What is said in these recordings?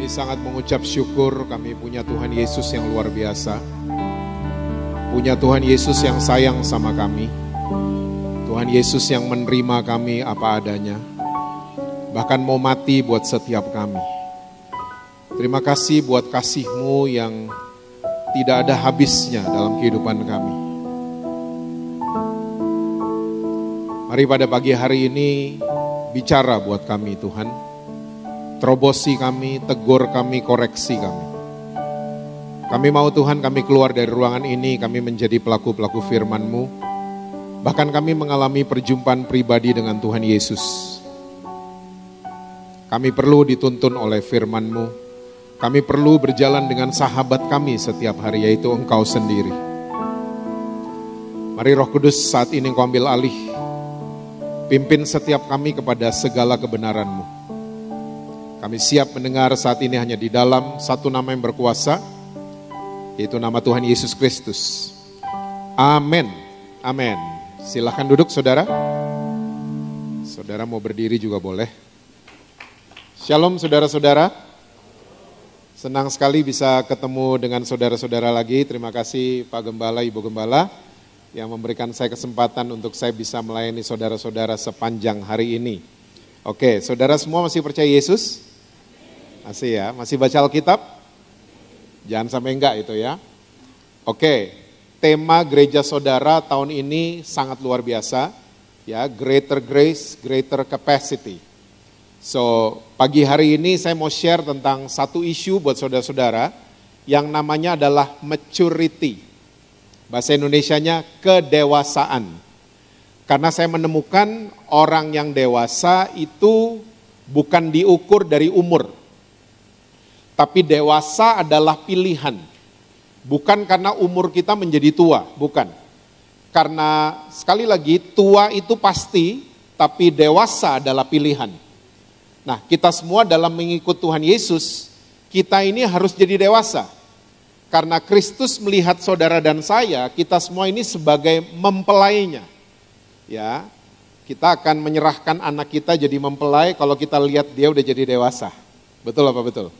Kami sangat mengucap syukur kami punya Tuhan Yesus yang luar biasa. Punya Tuhan Yesus yang sayang sama kami. Tuhan Yesus yang menerima kami apa adanya. Bahkan mau mati buat setiap kami. Terima kasih buat kasih-Mu yang tidak ada habisnya dalam kehidupan kami. Mari pada pagi hari ini bicara buat kami Tuhan. Terobosi kami, tegur kami, koreksi kami. Kami mau Tuhan kami keluar dari ruangan ini, kami menjadi pelaku-pelaku firman-Mu. Bahkan kami mengalami perjumpaan pribadi dengan Tuhan Yesus. Kami perlu dituntun oleh firman-Mu. Kami perlu berjalan dengan sahabat kami setiap hari, yaitu Engkau sendiri. Mari Roh Kudus saat ini Engkau ambil alih. Pimpin setiap kami kepada segala kebenaran-Mu. Kami siap mendengar saat ini hanya di dalam satu nama yang berkuasa, yaitu nama Tuhan Yesus Kristus. Amin. Amin. Silakan duduk saudara. Saudara mau berdiri juga boleh. Shalom saudara-saudara. Senang sekali bisa ketemu dengan saudara-saudara lagi. Terima kasih Pak Gembala, Ibu Gembala yang memberikan saya kesempatan untuk saya bisa melayani saudara-saudara sepanjang hari ini. Oke, saudara semua masih percaya Yesus? Masih ya, masih baca Alkitab? Jangan sampai enggak itu ya. Oke, tema gereja saudara tahun ini sangat luar biasa. Ya, greater grace, greater capacity. So, pagi hari ini saya mau share tentang satu isu buat saudara-saudara yang namanya adalah maturity. Bahasa Indonesianya kedewasaan. Karena saya menemukan orang yang dewasa itu bukan diukur dari umur. Tapi dewasa adalah pilihan. Bukan karena umur kita menjadi tua, bukan. Karena sekali lagi tua itu pasti, tapi dewasa adalah pilihan. Nah, kita semua dalam mengikut Tuhan Yesus, kita ini harus jadi dewasa. Karena Kristus melihat saudara dan saya, kita semua ini sebagai mempelainya. Ya, kita akan menyerahkan anak kita jadi mempelai kalau kita lihat dia udah jadi dewasa. Betul apa betul?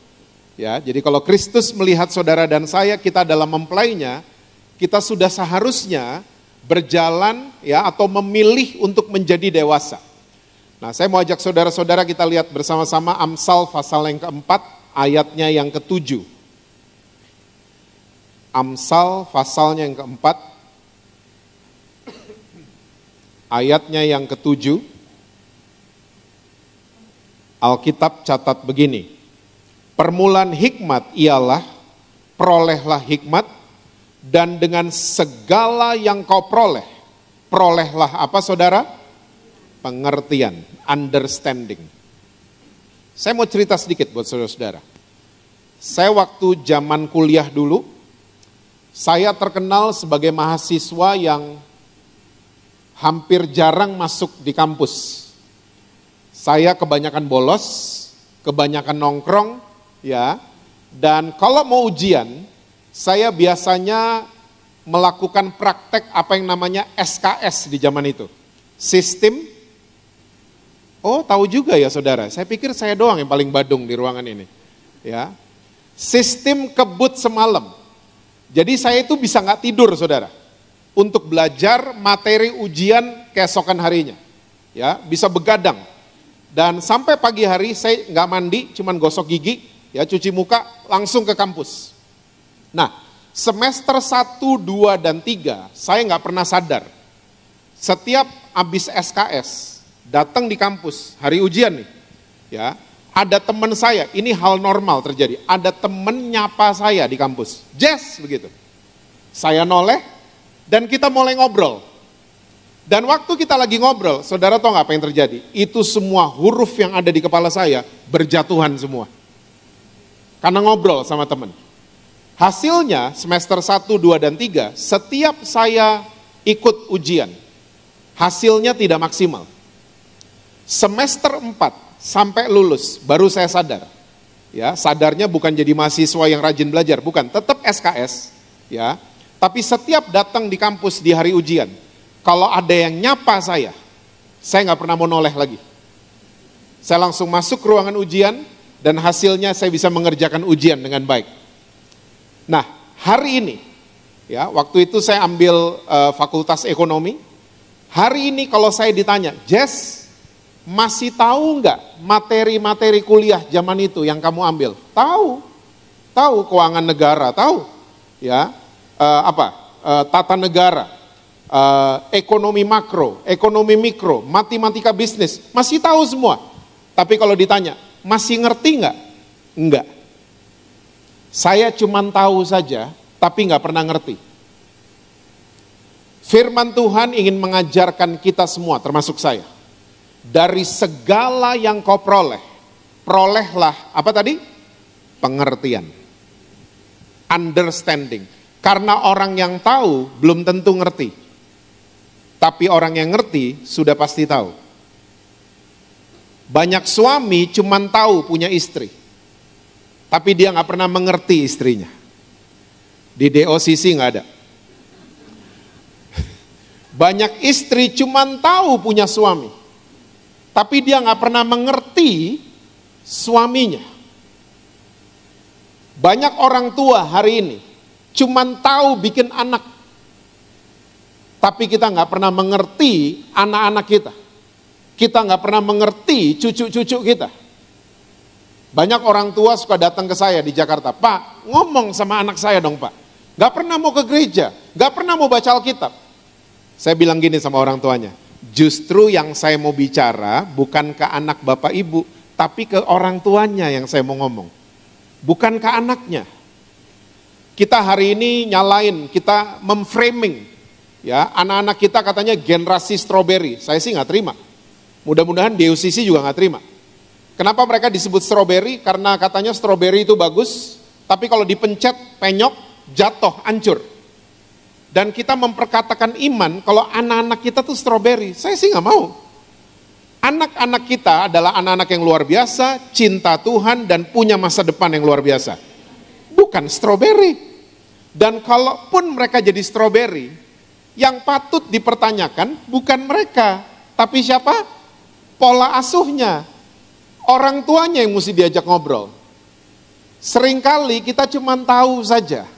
Ya, jadi kalau Kristus melihat saudara dan saya, kita dalam mempelainya, kita sudah seharusnya berjalan ya atau memilih untuk menjadi dewasa. Nah, saya mau ajak saudara-saudara kita lihat bersama-sama Amsal pasal yang keempat, ayatnya yang ketujuh. Amsal pasalnya yang keempat, ayatnya yang ketujuh. Alkitab catat begini. Permulaan hikmat ialah, perolehlah hikmat, dan dengan segala yang kau peroleh, perolehlah apa saudara? Pengertian, understanding. Saya mau cerita sedikit buat saudara-saudara. Saya waktu zaman kuliah dulu, saya terkenal sebagai mahasiswa yang hampir jarang masuk di kampus. Saya kebanyakan bolos, kebanyakan nongkrong, ya. Dan kalau mau ujian, saya biasanya melakukan praktek apa yang namanya SKS di zaman itu. Sistem, oh tahu juga ya saudara, saya pikir saya doang yang paling badung di ruangan ini. Ya, sistem kebut semalam. Jadi saya itu bisa nggak tidur saudara, untuk belajar materi ujian keesokan harinya. Ya, bisa begadang. Dan sampai pagi hari saya nggak mandi, cuman gosok gigi, ya cuci muka, langsung ke kampus. Nah, semester 1, 2, dan 3, saya nggak pernah sadar. Setiap habis SKS, datang di kampus, hari ujian nih, ya, ada teman saya, ini hal normal terjadi, ada teman nyapa saya di kampus, Jess, begitu. Saya noleh, dan kita mulai ngobrol. Dan waktu kita lagi ngobrol, saudara tahu nggak apa yang terjadi? Itu semua huruf yang ada di kepala saya berjatuhan semua. Karena ngobrol sama teman. Hasilnya semester 1, 2, dan 3, setiap saya ikut ujian, hasilnya tidak maksimal. Semester 4 sampai lulus, baru saya sadar. Ya, sadarnya bukan jadi mahasiswa yang rajin belajar, bukan, tetap SKS. Ya, tapi setiap datang di kampus di hari ujian, kalau ada yang nyapa saya nggak pernah mau noleh lagi. Saya langsung masuk ke ruangan ujian, dan hasilnya saya bisa mengerjakan ujian dengan baik. Nah, hari ini, ya, waktu itu saya ambil fakultas ekonomi. Hari ini kalau saya ditanya, Jess, masih tahu nggak materi-materi kuliah zaman itu yang kamu ambil? Tahu keuangan negara, tahu, ya, tata negara, ekonomi makro, ekonomi mikro, matematika bisnis, masih tahu semua. Tapi kalau ditanya, masih ngerti nggak? Enggak. Saya cuman tahu saja, tapi nggak pernah ngerti. Firman Tuhan ingin mengajarkan kita semua, termasuk saya. Dari segala yang kau peroleh, perolehlah, apa tadi? Pengertian. Understanding. Karena orang yang tahu belum tentu ngerti. Tapi orang yang ngerti sudah pasti tahu. Banyak suami cuman tahu punya istri. Tapi dia gak pernah mengerti istrinya. Di DOCC gak ada. Banyak istri cuman tahu punya suami, tapi dia gak pernah mengerti suaminya. Banyak orang tua hari ini cuman tahu bikin anak, tapi kita gak pernah mengerti anak-anak kita. Kita gak pernah mengerti cucu-cucu kita. Banyak orang tua suka datang ke saya di Jakarta, Pak, ngomong sama anak saya dong Pak. Gak pernah mau ke gereja, gak pernah mau baca Alkitab. Saya bilang gini sama orang tuanya, justru yang saya mau bicara bukan ke anak bapak ibu, tapi ke orang tuanya yang saya mau ngomong. Bukan ke anaknya. Kita hari ini nyalain, kita memframing, ya, anak-anak kita katanya generasi strawberry. Saya sih nggak terima. Mudah-mudahan DOCC juga nggak terima. Kenapa mereka disebut strawberry? Karena katanya strawberry itu bagus, tapi kalau dipencet, penyok, jatuh, hancur. Dan kita memperkatakan iman kalau anak-anak kita tuh strawberry. Saya sih nggak mau. Anak-anak kita adalah anak-anak yang luar biasa, cinta Tuhan dan punya masa depan yang luar biasa. Bukan strawberry. Dan kalaupun mereka jadi strawberry, yang patut dipertanyakan bukan mereka, tapi siapa? Pola asuhnya. Orang tuanya yang mesti diajak ngobrol. Seringkali kita cuma tahu saja.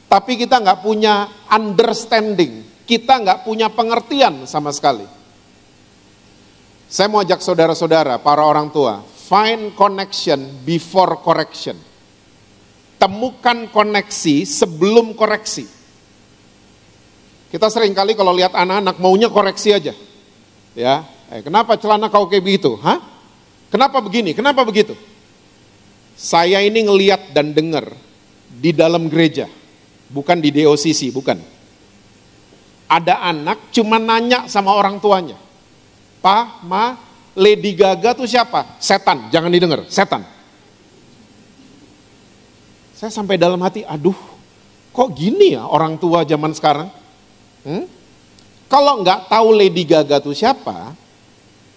Tapi kita nggak punya understanding, kita nggak punya pengertian sama sekali. Saya mau ajak saudara-saudara, para orang tua, find connection before correction. Temukan koneksi sebelum koreksi. Kita seringkali kalau lihat anak-anak maunya koreksi aja. Ya, kenapa celana kau kayak begitu? Hah? Kenapa begini? Kenapa begitu? Saya ini ngelihat dan dengar di dalam gereja. Bukan di DOCC, bukan. Ada anak cuma nanya sama orang tuanya. Pa, Ma, Lady Gaga tuh siapa? Setan, jangan didengar, setan. Saya sampai dalam hati, aduh, kok gini ya orang tua zaman sekarang? Kalau nggak tahu Lady Gaga tuh siapa,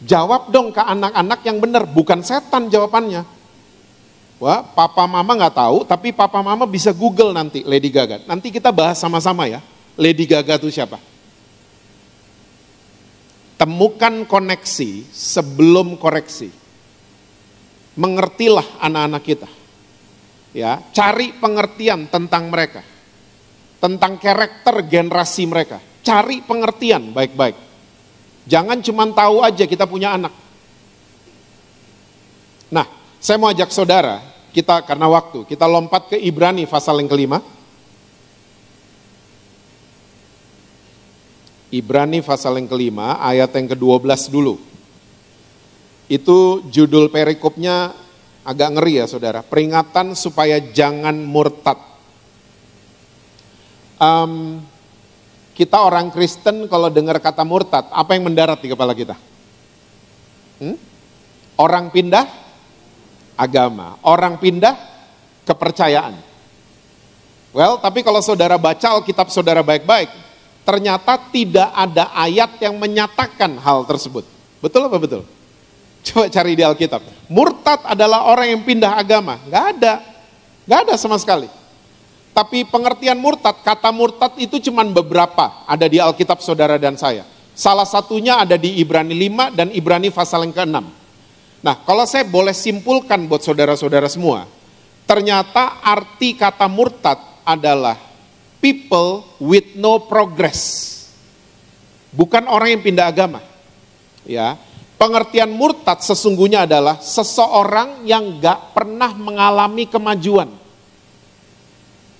jawab dong ke anak-anak yang benar, bukan setan jawabannya. Wah, papa mama nggak tahu, tapi papa mama bisa Google nanti Lady Gaga. Nanti kita bahas sama-sama ya, Lady Gaga itu siapa. Temukan koneksi sebelum koreksi. Mengertilah anak-anak kita. Ya, cari pengertian tentang mereka. Tentang karakter generasi mereka. Cari pengertian baik-baik. Jangan cuma tahu aja kita punya anak. Nah, saya mau ajak saudara, kita karena waktu, kita lompat ke Ibrani pasal yang kelima. Ibrani pasal yang kelima, ayat yang ke-12 dulu. Itu judul perikopnya agak ngeri ya saudara, peringatan supaya jangan murtad. Kita orang Kristen kalau dengar kata murtad, apa yang mendarat di kepala kita? Orang pindah agama, orang pindah kepercayaan. Well, tapi kalau saudara baca Alkitab saudara baik-baik, ternyata tidak ada ayat yang menyatakan hal tersebut. Betul apa betul? Coba cari di Alkitab. Murtad adalah orang yang pindah agama. Gak ada sama sekali. Tapi pengertian murtad, kata murtad itu cuma beberapa ada di Alkitab saudara dan saya. Salah satunya ada di Ibrani 5 dan Ibrani pasal yang ke-6. Nah, kalau saya boleh simpulkan buat saudara-saudara semua, ternyata arti kata murtad adalah people with no progress. Bukan orang yang pindah agama. Ya, pengertian murtad sesungguhnya adalah seseorang yang gak pernah mengalami kemajuan.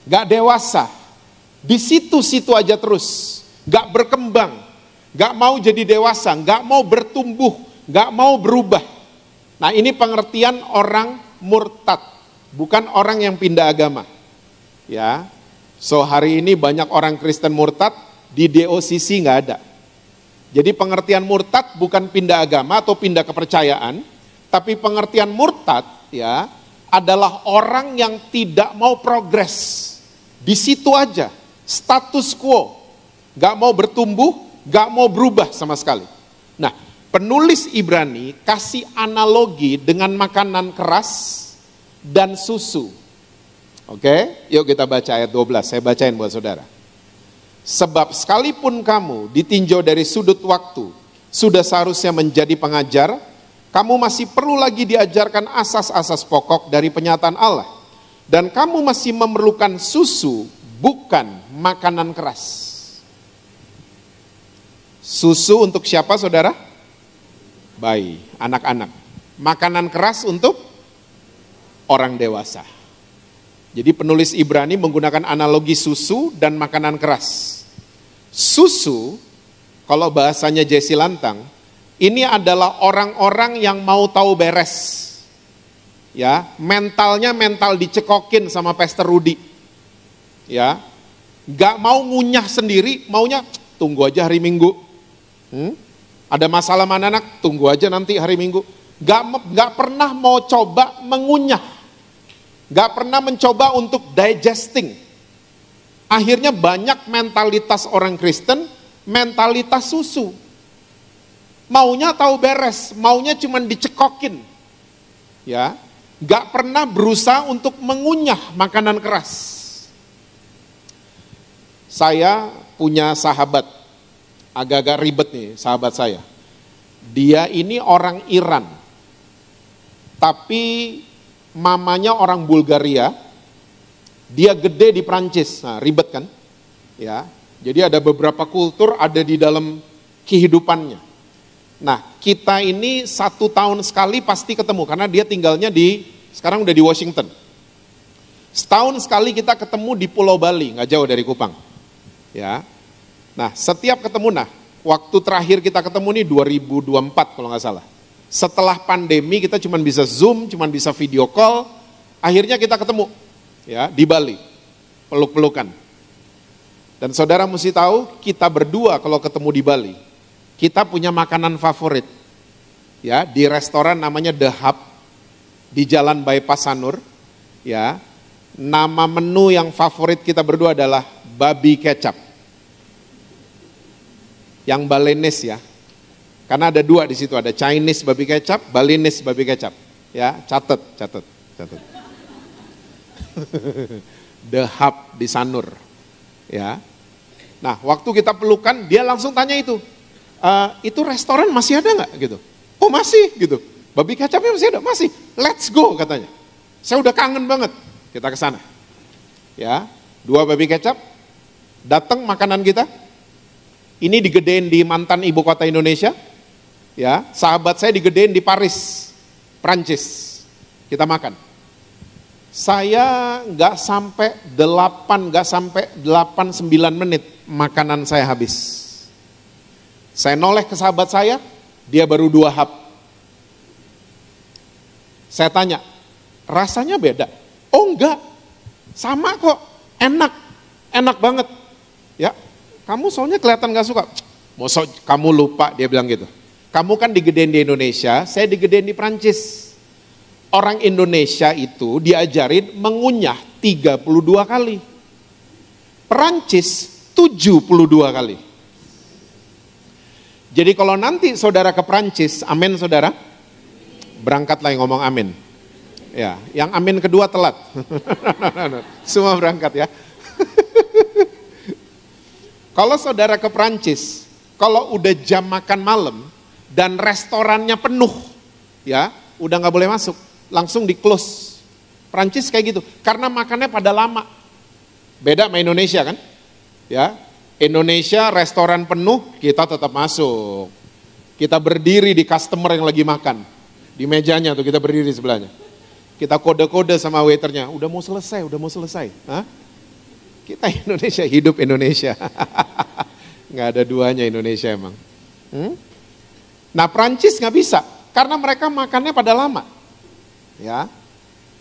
Gak dewasa. Di situ-situ aja terus. Gak berkembang. Gak mau jadi dewasa. Gak mau bertumbuh. Gak mau berubah. Nah, ini pengertian orang murtad. Bukan orang yang pindah agama. Ya. So hari ini banyak orang Kristen murtad, di DOCC nggak ada. Jadi pengertian murtad bukan pindah agama atau pindah kepercayaan, tapi pengertian murtad ya adalah orang yang tidak mau progres. Di situ aja, status quo, nggak mau bertumbuh, nggak mau berubah sama sekali. Nah, penulis Ibrani kasih analogi dengan makanan keras dan susu. Oke, yuk kita baca ayat 12, saya bacain buat saudara. Sebab sekalipun kamu ditinjau dari sudut waktu, sudah seharusnya menjadi pengajar, kamu masih perlu lagi diajarkan asas-asas pokok dari penyataan Allah. Dan kamu masih memerlukan susu, bukan makanan keras. Susu untuk siapa saudara? Bayi, anak-anak. Makanan keras untuk orang dewasa. Jadi penulis Ibrani menggunakan analogi susu dan makanan keras. Susu, kalau bahasanya Jesse Lantang, ini adalah orang-orang yang mau tahu beres. Ya, mentalnya mental dicekokin sama Pastor Rudy. Ya, nggak mau ngunyah sendiri, maunya tunggu aja hari Minggu. Ada masalah mana anak, tunggu aja nanti hari Minggu. Nggak pernah mau coba mengunyah. Gak pernah mencoba untuk digesting. Akhirnya banyak mentalitas orang Kristen, mentalitas susu. Maunya tahu beres, maunya cuma dicekokin. Ya, gak pernah berusaha untuk mengunyah makanan keras. Saya punya sahabat, agak-agak ribet nih sahabat saya. Dia ini orang Iran, tapi mamanya orang Bulgaria, dia gede di Prancis. Nah, ribet kan? Ya. Jadi ada beberapa kultur ada di dalam kehidupannya. Nah, kita ini 1 tahun sekali pasti ketemu karena dia tinggalnya sekarang udah di Washington. Setahun sekali kita ketemu di Pulau Bali, nggak jauh dari Kupang. Ya. Nah, setiap ketemu, waktu terakhir kita ketemu nih 2024 kalau nggak salah. Setelah pandemi kita cuma bisa Zoom, cuma bisa video call, akhirnya kita ketemu ya di Bali, peluk-pelukan. Dan saudara mesti tahu, kita berdua kalau ketemu di Bali, kita punya makanan favorit. Ya, di restoran namanya The Hub di Jalan Bypass Sanur, ya. Nama menu yang favorit kita berdua adalah babi kecap. Yang Balinese ya. Karena ada 2 di situ, ada Chinese babi kecap, Balinese babi kecap. Ya, catat. The Hub di Sanur. Ya. Nah, waktu kita pelukan, dia langsung tanya itu restoran masih ada nggak gitu? Oh masih gitu. Babi kecapnya masih ada, masih. Let's go katanya. Saya udah kangen banget. Kita ke sana. Ya, 2 babi kecap, datang makanan kita. Ini digedein di mantan ibu kota Indonesia. Ya, sahabat saya digedein di Paris, Prancis. Kita makan. Saya nggak sampai 8-9 menit makanan saya habis. Saya noleh ke sahabat saya, dia baru 2 hap. Saya tanya, rasanya beda? Oh enggak, sama kok, enak banget. Ya, kamu soalnya kelihatan nggak suka. Mosok kamu lupa, dia bilang gitu. Kamu kan digedein di Indonesia, saya digedein di Prancis. Orang Indonesia itu diajarin mengunyah 32 kali. Prancis 72 kali. Jadi kalau nanti saudara ke Prancis, amin saudara, berangkatlah yang ngomong amin. Ya, yang amin kedua telat. Semua berangkat ya. Kalau saudara ke Prancis, kalau udah jam makan malam, dan restorannya penuh, ya, udah nggak boleh masuk, langsung di close. Prancis kayak gitu, karena makannya pada lama. Beda sama Indonesia kan? Ya, Indonesia restoran penuh, kita tetap masuk. Kita berdiri di customer yang lagi makan, di mejanya tuh kita berdiri sebelahnya. Kita kode-kode sama waiternya, udah mau selesai, udah mau selesai. Hah? Kita Indonesia, hidup Indonesia. Nggak ada duanya Indonesia emang. Nah Prancis nggak bisa, karena mereka makannya pada lama. Ya,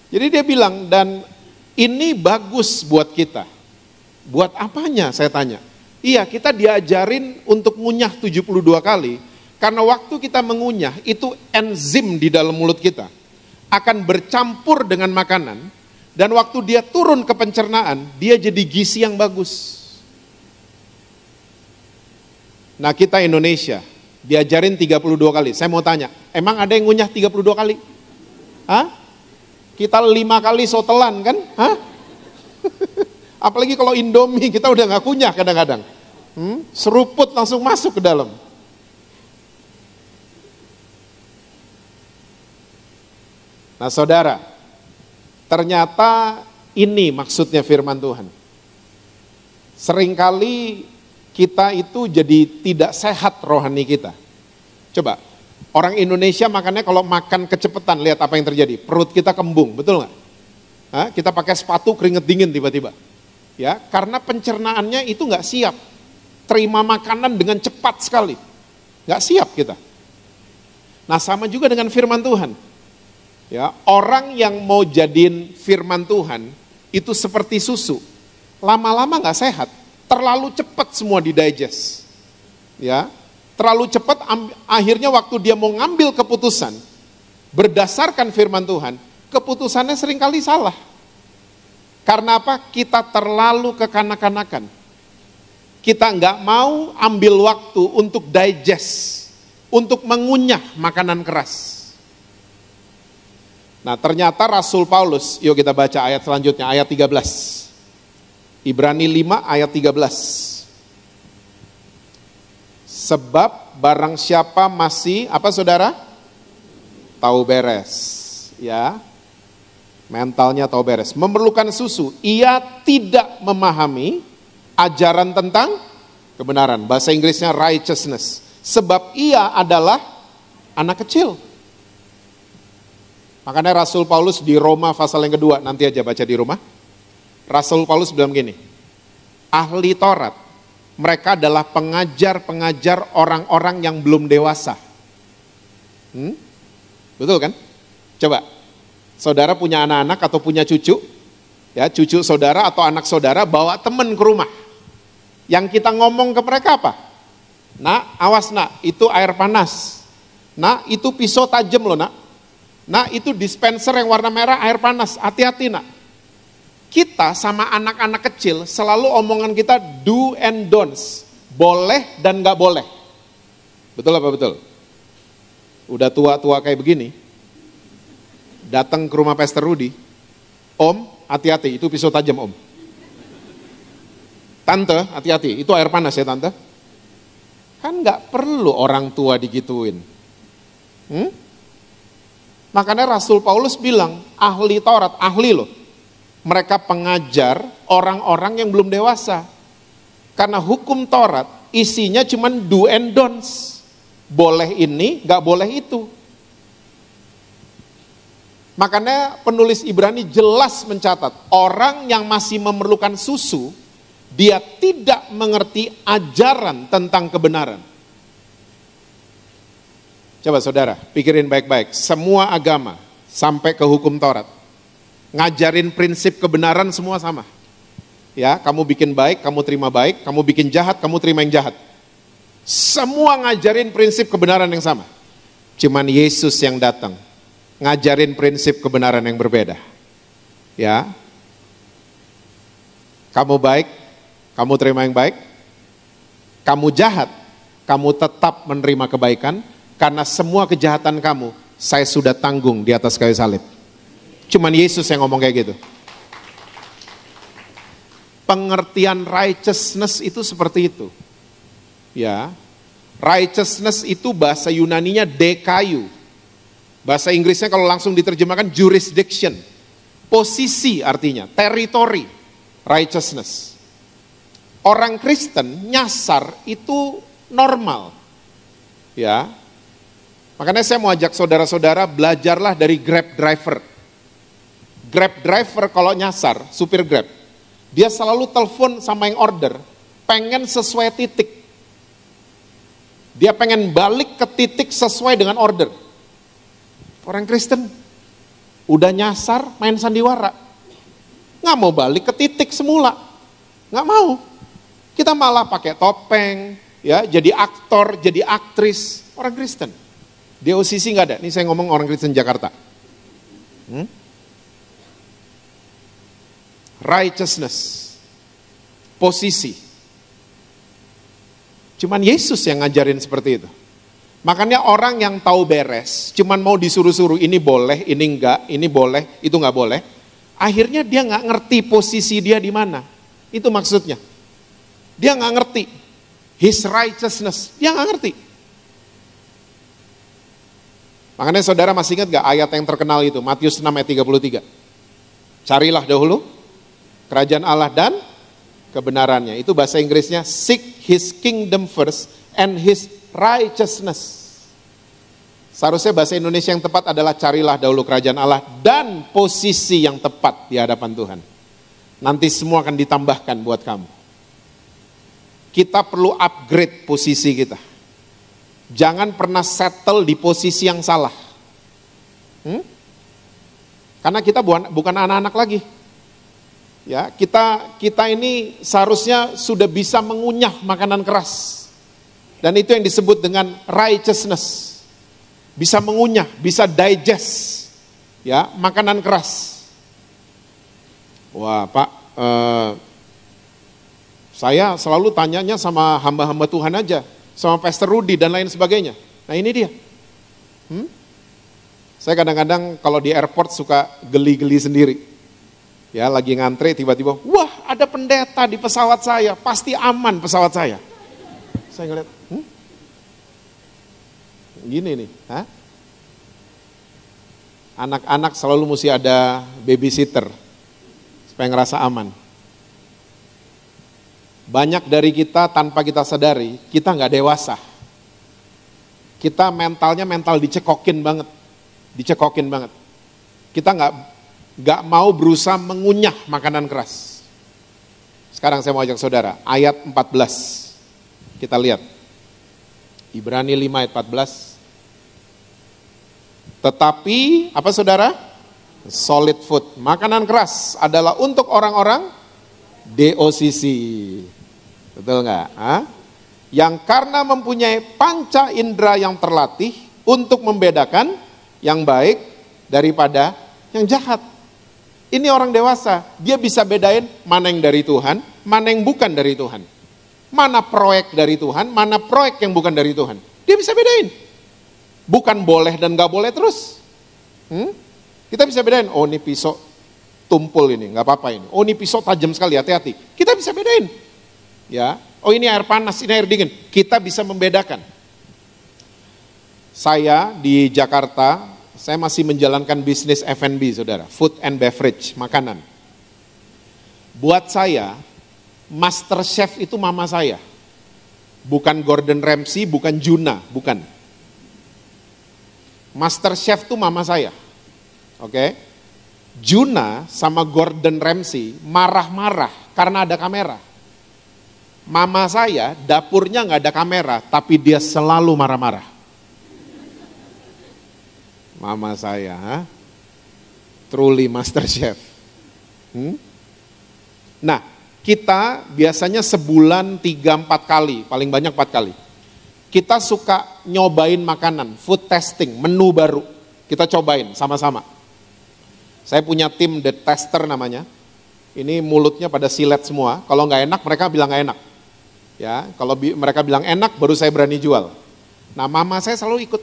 jadi dia bilang, dan ini bagus buat kita. Buat apanya saya tanya? Iya, kita diajarin untuk ngunyah 72 kali, karena waktu kita mengunyah, itu enzim di dalam mulut kita akan bercampur dengan makanan, dan waktu dia turun ke pencernaan, dia jadi gizi yang bagus. Nah kita Indonesia, diajarin 32 kali. Saya mau tanya, emang ada yang ngunyah 32 kali? Hah? Kita 5 kali sotelan kan? Hah? Apalagi kalau Indomie, kita udah gak kunyah kadang-kadang. Seruput langsung masuk ke dalam. Nah saudara, ternyata ini maksudnya firman Tuhan. Seringkali kita itu jadi tidak sehat rohani kita. Coba, orang Indonesia makannya kalau makan kecepatan, lihat apa yang terjadi. Perut kita kembung, betul nggak? Kita pakai sepatu keringet dingin tiba-tiba. Ya, karena pencernaannya itu nggak siap. Terima makanan dengan cepat sekali. Nggak siap kita. Nah sama juga dengan firman Tuhan. Ya, orang yang mau jadiin firman Tuhan itu seperti susu, lama-lama nggak sehat, terlalu cepat semua didigest, ya, terlalu cepat. Akhirnya waktu dia mau ngambil keputusan berdasarkan firman Tuhan, keputusannya seringkali salah. Karena apa? Kita terlalu kekanak-kanakan. Kita nggak mau ambil waktu untuk digest, untuk mengunyah makanan keras. Nah ternyata Rasul Paulus, yuk kita baca ayat selanjutnya, ayat 13. Ibrani 5 ayat 13. Sebab barang siapa masih, apa saudara? Tahu beres. Ya, mentalnya tahu beres. Memerlukan susu, ia tidak memahami ajaran tentang kebenaran. Bahasa Inggrisnya righteousness. Sebab ia adalah anak kecil. Makanya Rasul Paulus di Roma pasal yang kedua, nanti aja baca di rumah. Rasul Paulus bilang gini, ahli Taurat, mereka adalah pengajar-pengajar orang-orang yang belum dewasa. Betul kan? Coba, saudara punya anak-anak atau punya cucu, ya cucu saudara atau anak saudara bawa teman ke rumah. Yang kita ngomong ke mereka apa? Nak, awas nak, itu air panas. Nak, itu pisau tajam loh nak. Nah itu dispenser yang warna merah air panas, hati-hati nak. Kita sama anak-anak kecil selalu omongan kita do and don'ts, boleh dan gak boleh. Betul apa betul? Udah tua-tua kayak begini, datang ke rumah Pastor Rudy, om hati-hati itu pisau tajam om. Tante hati-hati itu air panas ya tante. Kan gak perlu orang tua digituin. Makanya Rasul Paulus bilang, ahli Taurat, ahli loh. Mereka pengajar orang-orang yang belum dewasa. Karena hukum Taurat isinya cuma do and don'ts. Boleh ini, gak boleh itu. Makanya penulis Ibrani jelas mencatat, orang yang masih memerlukan susu, dia tidak mengerti ajaran tentang kebenaran. Coba saudara, pikirin baik-baik. Semua agama sampai ke hukum Taurat ngajarin prinsip kebenaran semua sama. Ya, kamu bikin baik, kamu terima baik, kamu bikin jahat, kamu terima yang jahat. Semua ngajarin prinsip kebenaran yang sama. Cuman Yesus yang datang ngajarin prinsip kebenaran yang berbeda. Ya. Kamu baik, kamu terima yang baik. Kamu jahat, kamu tetap menerima kebaikan. Karena semua kejahatan kamu, saya sudah tanggung di atas kayu salib. Cuman Yesus yang ngomong kayak gitu. Pengertian righteousness itu seperti itu. Ya, righteousness itu bahasa Yunaninya dekayu. Bahasa Inggrisnya kalau langsung diterjemahkan jurisdiction. Posisi artinya, territory, righteousness. Orang Kristen nyasar itu normal. Ya. Makanya saya mau ajak saudara-saudara belajarlah dari Grab driver. Grab driver kalau nyasar, supir Grab, dia selalu telepon sama yang order, pengen sesuai titik. Dia pengen balik ke titik sesuai dengan order. Orang Kristen udah nyasar main sandiwara. Nggak mau balik ke titik semula. Nggak mau. Kita malah pakai topeng, ya, jadi aktor, jadi aktris. Orang Kristen. Di OCC nggak ada. Ini saya ngomong orang Kristen Jakarta. Righteousness. Posisi. Cuman Yesus yang ngajarin seperti itu. Makanya orang yang tahu beres, cuman mau disuruh-suruh ini boleh, ini enggak, ini boleh, itu enggak boleh. Akhirnya dia enggak ngerti posisi dia di mana. Itu maksudnya. Dia enggak ngerti his righteousness, dia enggak ngerti. Makanya saudara masih ingat enggak ayat yang terkenal itu, Matius 6 ayat 33. Carilah dahulu kerajaan Allah dan kebenarannya. Itu bahasa Inggrisnya seek his kingdom first and his righteousness. Seharusnya bahasa Indonesia yang tepat adalah carilah dahulu kerajaan Allah dan posisi yang tepat di hadapan Tuhan. Nanti semua akan ditambahkan buat kamu. Kita perlu upgrade posisi kita. Jangan pernah settle di posisi yang salah. Karena kita bukan anak-anak lagi. Ya, kita ini seharusnya sudah bisa mengunyah makanan keras. Dan itu yang disebut dengan righteousness. Bisa mengunyah, bisa digest, ya, makanan keras. Wah, Pak, saya selalu tanyanya sama hamba-hamba Tuhan aja, sama Pastor Rudy dan lain sebagainya. Nah ini dia. Saya kadang-kadang kalau di airport suka geli-geli sendiri. Ya, lagi ngantri tiba-tiba, wah ada pendeta di pesawat saya, pasti aman pesawat saya. Saya ngeliat, gini nih, anak-anak selalu mesti ada babysitter supaya ngerasa aman. Banyak dari kita tanpa kita sadari, kita nggak dewasa. Kita mentalnya mental dicekokin banget. Kita nggak mau berusaha mengunyah makanan keras. Sekarang saya mau ajak saudara, ayat 14. Kita lihat. Ibrani 5 ayat 14. Tetapi, apa saudara? Solid food. Makanan keras adalah untuk orang-orang DOCC. Betul nggak? Yang karena mempunyai panca indera yang terlatih untuk membedakan yang baik daripada yang jahat. Ini orang dewasa, dia bisa bedain mana yang dari Tuhan, mana yang bukan dari Tuhan. Mana proyek dari Tuhan, mana proyek yang bukan dari Tuhan. Dia bisa bedain. Bukan boleh dan gak boleh terus. Kita bisa bedain, oh ini pisau tumpul ini, gak apa-apa ini. Oh ini pisau tajam sekali, hati-hati. Kita bisa bedain. Ya, oh ini air panas, ini air dingin. Kita bisa membedakan. Saya di Jakarta, saya masih menjalankan bisnis F&B, saudara. Food and beverage, makanan. Buat saya, master chef itu mama saya. Bukan Gordon Ramsay, bukan Juna, bukan. Master chef itu mama saya. Oke. Juna sama Gordon Ramsay marah-marah karena ada kamera. Mama saya dapurnya nggak ada kamera, tapi dia selalu marah-marah. Mama saya, truly master chef. Nah, kita biasanya sebulan 3-4 kali, paling banyak 4 kali. Kita suka nyobain makanan, food testing, menu baru. Kita cobain sama-sama. Saya punya tim the tester namanya. Ini mulutnya pada silet semua. Kalau nggak enak, mereka bilang nggak enak. Ya, kalau mereka bilang enak, baru saya berani jual. Nah, mama saya selalu ikut.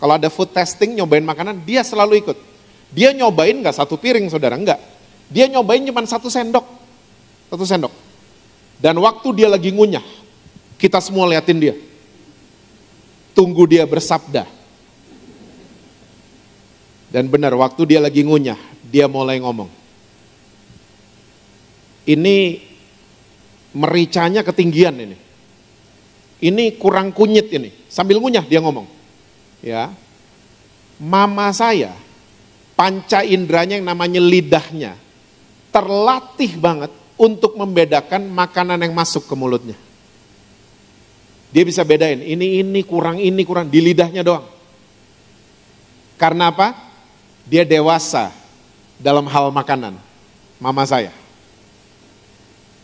Kalau ada food testing, nyobain makanan, dia selalu ikut. Dia nyobain nggak 1 piring, saudara, enggak. Dia nyobain cuma 1 sendok. 1 sendok. Dan waktu dia lagi ngunyah, kita semua liatin dia. Tunggu dia bersabda. Dan benar, waktu dia lagi ngunyah, dia mulai ngomong. Ini mericanya ketinggian ini. Ini kurang kunyit ini. Sambil ngunyah dia ngomong. Ya. Mama saya, panca inderanya yang namanya lidahnya, terlatih banget untuk membedakan makanan yang masuk ke mulutnya. Dia bisa bedain, ini kurang, di lidahnya doang. Karena apa? Dia dewasa dalam hal makanan. Mama saya.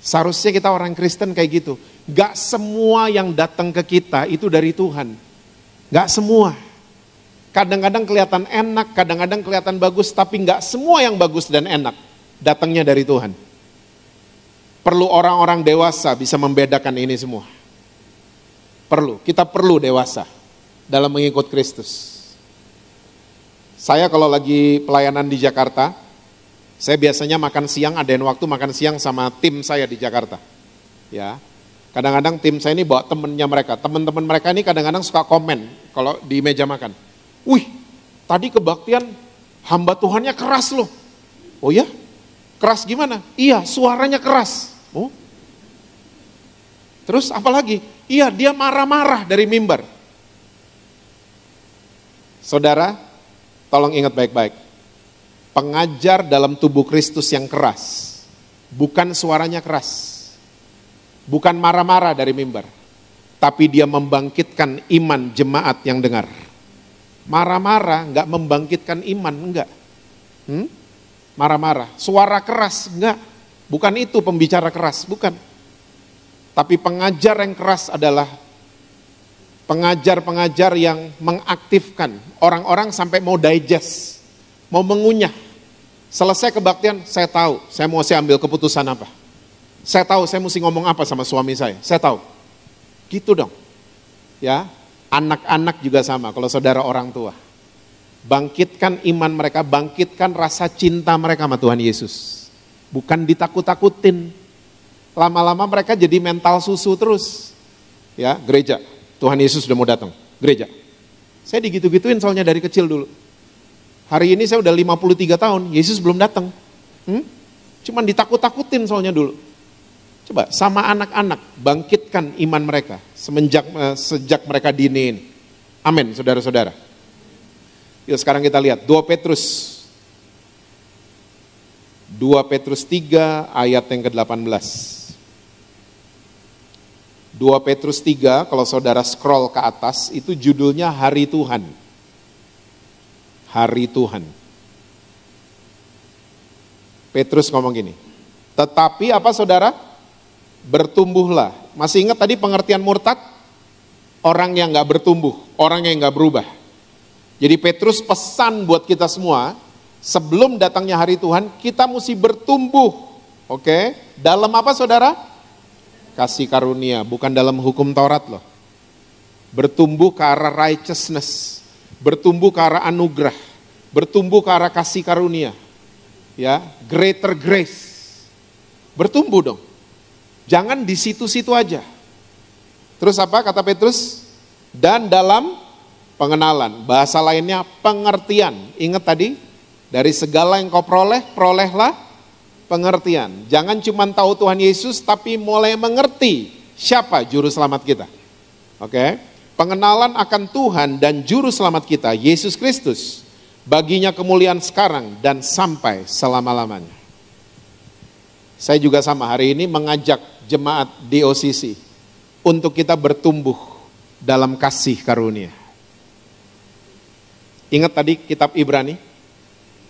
Seharusnya kita orang Kristen kayak gitu. Gak semua yang datang ke kita itu dari Tuhan. Gak semua. Kadang-kadang kelihatan enak, kadang-kadang kelihatan bagus, tapi gak semua yang bagus dan enak datangnya dari Tuhan. Perlu orang-orang dewasa bisa membedakan ini semua. Kita perlu dewasa dalam mengikut Kristus. Saya kalau lagi pelayanan di Jakarta, saya biasanya makan siang, adain waktu makan siang sama tim saya di Jakarta. Ya, kadang-kadang tim saya ini bawa temennya mereka. Teman-teman mereka ini kadang-kadang suka komen kalau di meja makan. Wih, tadi kebaktian hamba Tuhannya keras loh. Oh ya? Keras gimana? Iya, suaranya keras. Oh. Terus apa lagi? Iya, dia marah-marah dari mimbar. Saudara, tolong ingat baik-baik. Pengajar dalam tubuh Kristus yang keras, bukan suaranya keras, bukan marah-marah dari mimbar, tapi dia membangkitkan iman jemaat yang dengar. Marah-marah enggak membangkitkan iman, enggak. Marah-marah, suara keras, enggak. Bukan itu pembicara keras, bukan. Tapi pengajar yang keras adalah pengajar-pengajar yang mengaktifkan orang-orang sampai mau digest, mau mengunyah. Selesai kebaktian, saya tahu, saya mau ambil keputusan apa. Saya tahu, saya mesti ngomong apa sama suami saya tahu. Gitu dong. Ya, anak-anak juga sama, kalau saudara orang tua. Bangkitkan iman mereka, bangkitkan rasa cinta mereka sama Tuhan Yesus. Bukan ditakut-takutin. Lama-lama mereka jadi mental susu terus. Ya, gereja, Tuhan Yesus sudah mau datang, gereja. Saya digitu-gituin soalnya dari kecil dulu. Hari ini saya udah 53 tahun, Yesus belum datang. Cuman ditakut-takutin soalnya dulu. Coba sama anak-anak, bangkitkan iman mereka sejak mereka dini ini. Amin, saudara-saudara. Yuk sekarang kita lihat 2 Petrus 3 ayat yang ke-18. 2 Petrus 3, kalau saudara scroll ke atas, itu judulnya Hari Tuhan. Hari Tuhan. Petrus ngomong gini, tetapi apa saudara? Bertumbuhlah. Masih ingat tadi pengertian murtad? Orang yang gak bertumbuh, orang yang gak berubah. Jadi Petrus pesan buat kita semua, sebelum datangnya hari Tuhan, kita mesti bertumbuh. Oke? Dalam apa saudara? Kasih karunia, bukan dalam hukum Taurat loh. Bertumbuh ke arah righteousness, bertumbuh ke arah anugerah, bertumbuh ke arah kasih karunia. Ya, greater grace. Bertumbuh dong. Jangan di situ-situ aja. Terus apa kata Petrus? Dan dalam pengenalan, bahasa lainnya pengertian. Ingat tadi, dari segala yang kau peroleh, perolehlah pengertian. Jangan cuma tahu Tuhan Yesus, tapi mulai mengerti siapa juru selamat kita. Oke? Pengenalan akan Tuhan dan juru selamat kita, Yesus Kristus. Baginya kemuliaan sekarang dan sampai selama-lamanya. Saya juga sama hari ini mengajak jemaat di OCC untuk kita bertumbuh dalam kasih karunia. Ingat tadi kitab Ibrani,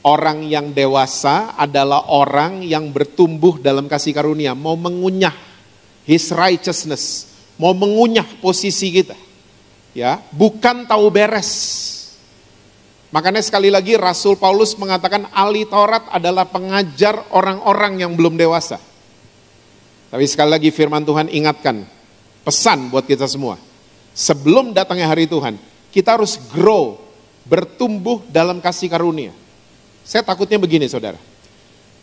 orang yang dewasa adalah orang yang bertumbuh dalam kasih karunia, mau mengunyah his righteousness, mau mengunyah posisi kita. Ya, bukan tahu beres. Makanya sekali lagi Rasul Paulus mengatakan ahli Taurat adalah pengajar orang-orang yang belum dewasa. Tapi sekali lagi firman Tuhan ingatkan, pesan buat kita semua. Sebelum datangnya hari Tuhan, kita harus grow, bertumbuh dalam kasih karunia. Saya takutnya begini saudara,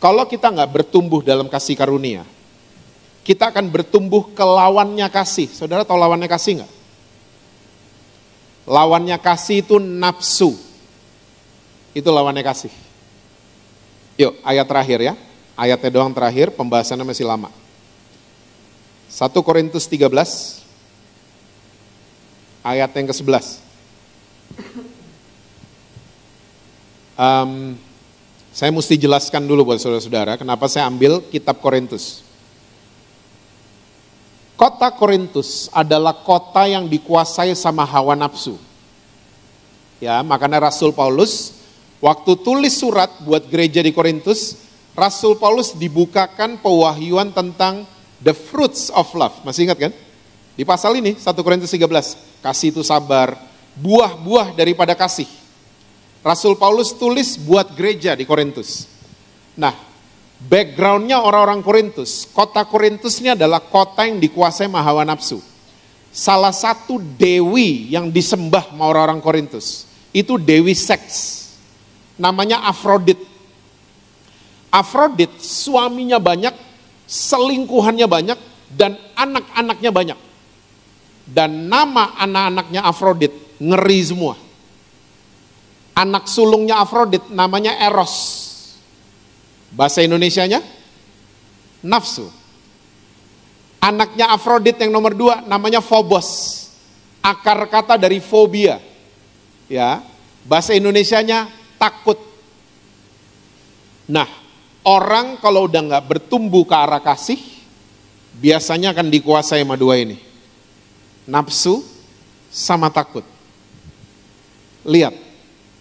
kalau kita nggak bertumbuh dalam kasih karunia, kita akan bertumbuh ke lawannya kasih. Saudara tahu lawannya kasih nggak? Lawannya kasih itu nafsu. itu lawannya kasih. Yuk, ayat terakhir ya. Ayatnya doang terakhir, pembahasannya masih lama. 1 Korintus 13, ayat yang ke-11. Saya mesti jelaskan dulu buat saudara-saudara, kenapa saya ambil kitab Korintus. Kota Korintus adalah kota yang dikuasai sama hawa nafsu. Ya, makanya Rasul Paulus waktu tulis surat buat gereja di Korintus, Rasul Paulus dibukakan pewahyuan tentang the fruits of love. Masih ingat kan? Di pasal ini, 1 Korintus 13, kasih itu sabar, buah-buah daripada kasih. Rasul Paulus tulis buat gereja di Korintus. Nah, backgroundnya orang-orang Korintus, kota Korintus ini adalah kota yang dikuasai sama hawa nafsu. Salah satu dewi yang disembah sama orang-orang Korintus, itu dewi seks. Namanya Afrodit. Afrodit suaminya banyak, selingkuhannya banyak, dan anak-anaknya banyak. Dan nama anak-anaknya Afrodit ngeri semua. Anak sulungnya Afrodit namanya Eros. Bahasa Indonesianya nafsu. Anaknya Afrodit yang nomor 2 namanya Phobos. Akar kata dari fobia. Ya, bahasa Indonesianya takut. Nah, orang kalau udah nggak bertumbuh ke arah kasih, biasanya akan dikuasai sama dua ini. Nafsu sama takut. Lihat,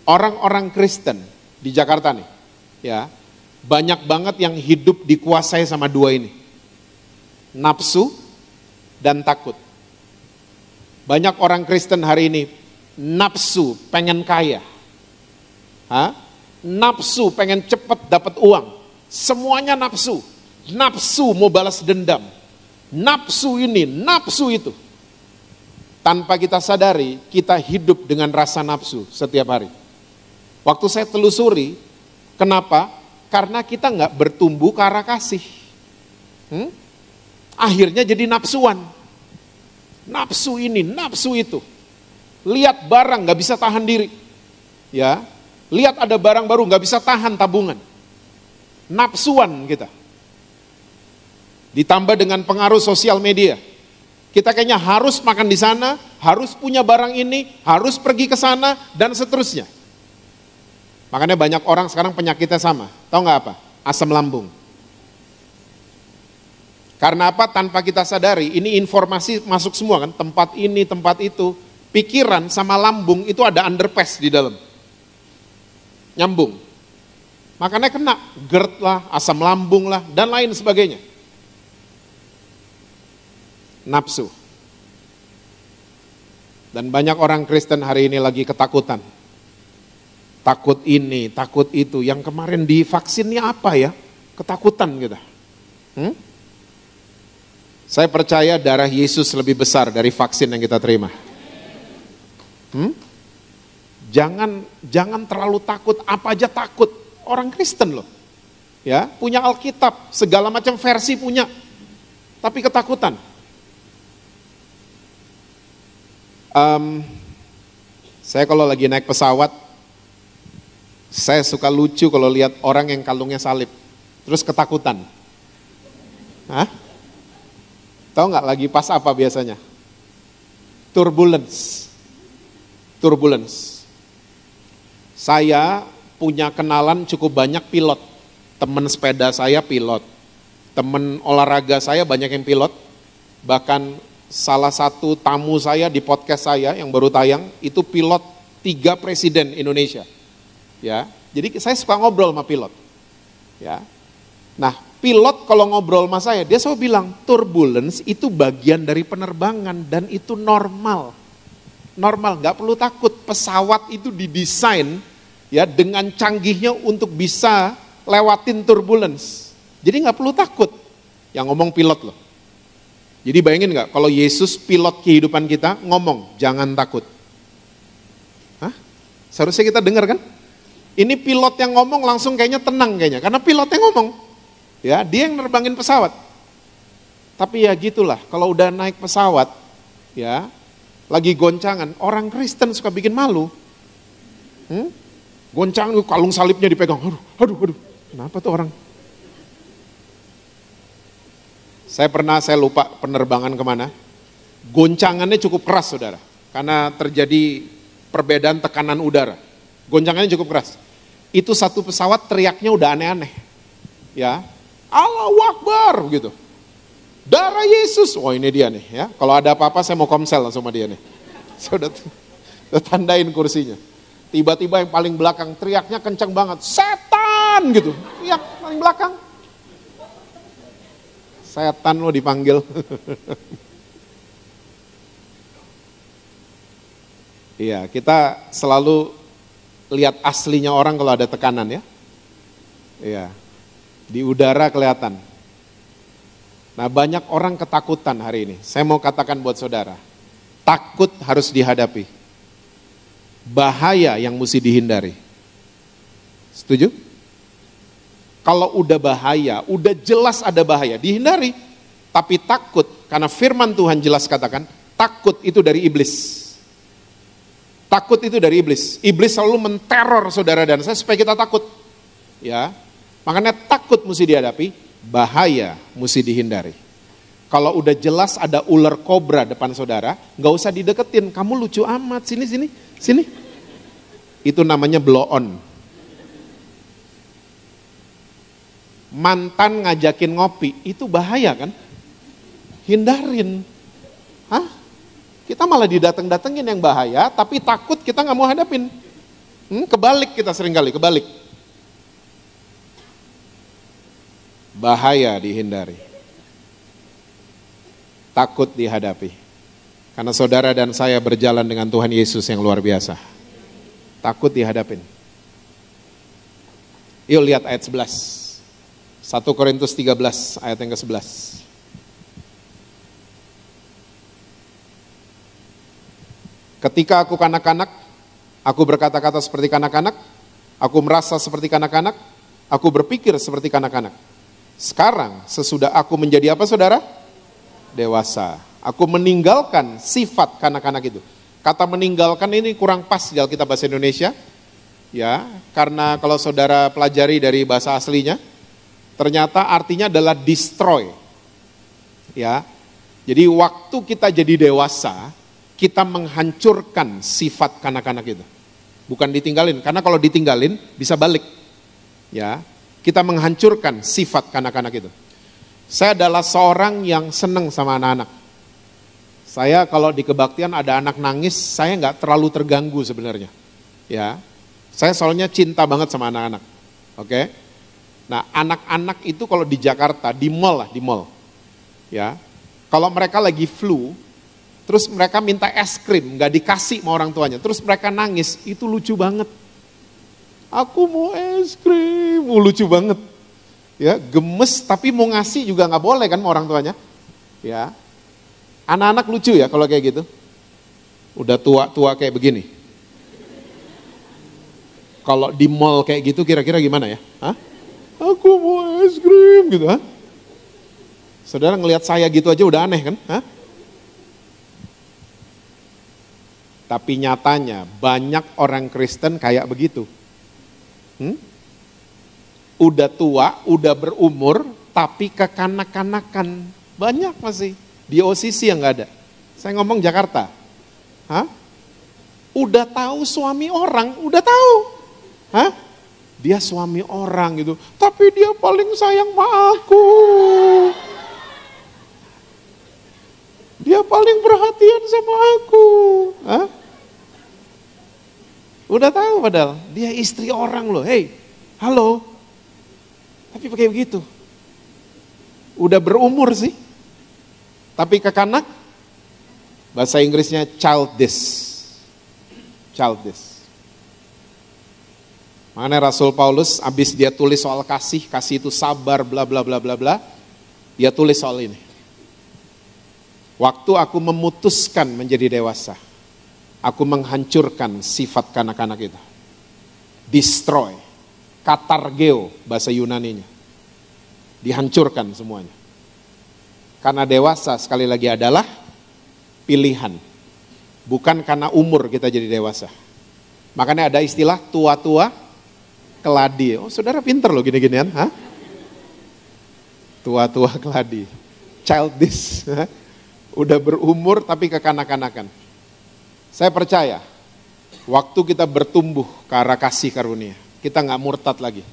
orang-orang Kristen di Jakarta nih, ya, banyak banget yang hidup dikuasai sama dua ini. Nafsu dan takut. Banyak orang Kristen hari ini nafsu pengen kaya. Nafsu pengen cepet dapat uang. Semuanya nafsu. Nafsu mau balas dendam. Nafsu ini, nafsu itu. Tanpa kita sadari, kita hidup dengan rasa nafsu setiap hari. Waktu saya telusuri, kenapa? Karena kita nggak bertumbuh ke arah kasih. Akhirnya jadi nafsuan. Nafsu ini, nafsu itu. Lihat barang nggak bisa tahan diri. Ya, lihat ada barang baru nggak bisa tahan tabungan. Nafsuan kita. Ditambah dengan pengaruh sosial media. Kita kayaknya harus makan di sana, harus punya barang ini, harus pergi ke sana, dan seterusnya. Makanya banyak orang sekarang penyakitnya sama. Tahu nggak apa? Asam lambung. Karena apa? Tanpa kita sadari, ini informasi masuk semua kan, tempat ini, tempat itu. Pikiran sama lambung itu ada underpass di dalam. Nyambung. Makanya kena GERD lah, asam lambung lah, dan lain sebagainya. Nafsu. Dan banyak orang Kristen hari ini lagi ketakutan. Takut ini, takut itu. Yang kemarin divaksinnya apa ya? Ketakutan kita. Saya percaya darah Yesus lebih besar dari vaksin yang kita terima. Jangan terlalu takut, apa aja takut. Orang Kristen loh. Ya, punya Alkitab, segala macam versi punya. Tapi ketakutan. Saya kalau lagi naik pesawat, saya suka lucu kalau lihat orang yang kalungnya salib, terus ketakutan. Tahu nggak lagi pas apa biasanya? Turbulence. Saya punya kenalan cukup banyak pilot. Teman sepeda saya pilot. Teman olahraga saya banyak yang pilot. Bahkan salah satu tamu saya di podcast saya yang baru tayang itu pilot 3 presiden Indonesia. Ya, jadi saya suka ngobrol sama pilot. Ya. Nah, pilot kalau ngobrol sama saya, dia selalu bilang, turbulence itu bagian dari penerbangan dan itu normal. Normal, nggak perlu takut. Pesawat itu didesain ya dengan canggihnya untuk bisa lewatin turbulence. Jadi nggak perlu takut. Yang ngomong pilot loh. Jadi bayangin nggak kalau Yesus pilot kehidupan kita ngomong, jangan takut. Seharusnya kita dengar kan? Ini pilot yang ngomong langsung kayaknya tenang kayaknya, karena pilot yang ngomong. Ya, dia yang nerbangin pesawat. Tapi ya gitulah, kalau udah naik pesawat, ya, lagi goncangan, orang Kristen suka bikin malu. Goncang, kalung salibnya dipegang. Aduh. Kenapa tuh orang? Saya lupa penerbangan kemana. Goncangannya cukup keras, saudara. Karena terjadi perbedaan tekanan udara. Goncangannya cukup keras. Itu satu pesawat teriaknya udah aneh-aneh. Ya, Allahu Akbar gitu. Darah Yesus. Oh ini dia nih ya. Kalau ada apa-apa saya mau komsel sama dia nih. Saya udah tandain kursinya. Tiba-tiba yang paling belakang teriaknya kencang banget. Setan gitu. Teriak paling belakang. Setan lo dipanggil. Iya, kita selalu lihat aslinya orang kalau ada tekanan ya. Iya. Di udara kelihatan. Nah, banyak orang ketakutan hari ini. Saya mau katakan buat saudara, takut harus dihadapi. Bahaya yang mesti dihindari. Setuju? Kalau udah bahaya, udah jelas ada bahaya, dihindari. Tapi takut, karena firman Tuhan jelas katakan, takut itu dari iblis. Takut itu dari iblis. Iblis selalu menteror saudara dan saya supaya kita takut. Ya, makanya takut mesti dihadapi, bahaya mesti dihindari. Kalau udah jelas ada ular kobra depan saudara, nggak usah dideketin. Kamu lucu amat, sini. Itu namanya blow on. Mantan ngajakin ngopi, itu bahaya kan? Hindarin. Hah? Kita malah didateng-datengin yang bahaya, tapi takut kita nggak mau hadapin. Kebalik kita seringkali, kebalik. Bahaya dihindari. Takut dihadapi. Karena saudara dan saya berjalan dengan Tuhan Yesus yang luar biasa. Takut dihadapin. Yuk lihat ayat 11. 1 Korintus 13 ayat yang ke-11. Ketika aku kanak-kanak, aku berkata-kata seperti kanak-kanak, aku merasa seperti kanak-kanak, aku berpikir seperti kanak-kanak. Sekarang sesudah aku menjadi apa saudara? Dewasa. Aku meninggalkan sifat kanak-kanak itu. Kata meninggalkan ini kurang pas di Alkitab bahasa Indonesia. Ya, karena kalau saudara pelajari dari bahasa aslinya, ternyata artinya adalah destroy. Ya. Jadi waktu kita jadi dewasa, kita menghancurkan sifat kanak-kanak itu. Bukan ditinggalin, karena kalau ditinggalin bisa balik. Ya. Kita menghancurkan sifat kanak-kanak itu. Saya adalah seorang yang senang sama anak-anak. Saya kalau di kebaktian ada anak nangis, saya nggak terlalu terganggu sebenarnya. Ya. Saya soalnya cinta banget sama anak-anak. Oke. Nah, anak-anak itu kalau di Jakarta, di mall. Ya. Kalau mereka lagi flu, terus mereka minta es krim, nggak dikasih sama orang tuanya, terus mereka nangis, itu lucu banget. Aku mau es krim, lucu banget. Ya, gemes tapi mau ngasih juga nggak boleh kan sama orang tuanya. Ya. Anak-anak lucu ya kalau kayak gitu. Udah tua-tua kayak begini. Kalau di mall kayak gitu kira-kira gimana ya? Hah? Aku mau es krim gitu, ha? Saudara ngelihat saya gitu aja udah aneh kan? Hah? Tapi nyatanya banyak orang Kristen kayak begitu. Udah tua, udah berumur, tapi kekanak-kanakan. Banyak masih. Di OCC yang gak ada. Saya ngomong Jakarta. Hah? Udah tahu suami orang, udah tahu. Hah? Dia suami orang gitu, tapi dia paling sayang sama aku. Dia paling perhatian sama aku. Hah? Udah tahu padahal, dia istri orang loh. Hey, halo. Tapi pakai begitu. Udah berumur sih. Tapi kekanak, bahasa Inggrisnya childish. Makanya Rasul Paulus habis dia tulis soal kasih itu sabar bla bla bla bla bla. Dia tulis soal ini. Waktu aku memutuskan menjadi dewasa, aku menghancurkan sifat kanak-kanak itu. Destroy, katargeo bahasa Yunaninya. Dihancurkan semuanya. Karena dewasa sekali lagi adalah pilihan. Bukan karena umur kita jadi dewasa. Makanya ada istilah tua-tua keladi. Oh, saudara pinter loh gini-ginian. Hah? Tua-tua keladi. Childish. Udah berumur tapi kekanak-kanakan. Saya percaya, waktu kita bertumbuh ke arah kasih karunia, kita gak murtad lagi.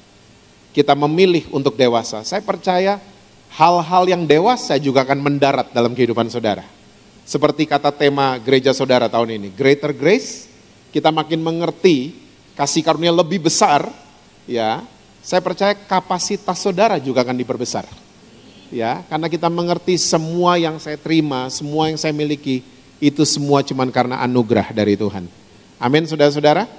Kita memilih untuk dewasa. Saya percaya hal-hal yang dewasa juga akan mendarat dalam kehidupan saudara. Seperti kata tema gereja saudara tahun ini, Greater Grace, kita makin mengerti kasih karunia lebih besar, ya. Saya percaya kapasitas saudara juga akan diperbesar. Ya, karena kita mengerti semua yang saya terima, semua yang saya miliki, itu semua cuman karena anugerah dari Tuhan. Amin, saudara-saudara.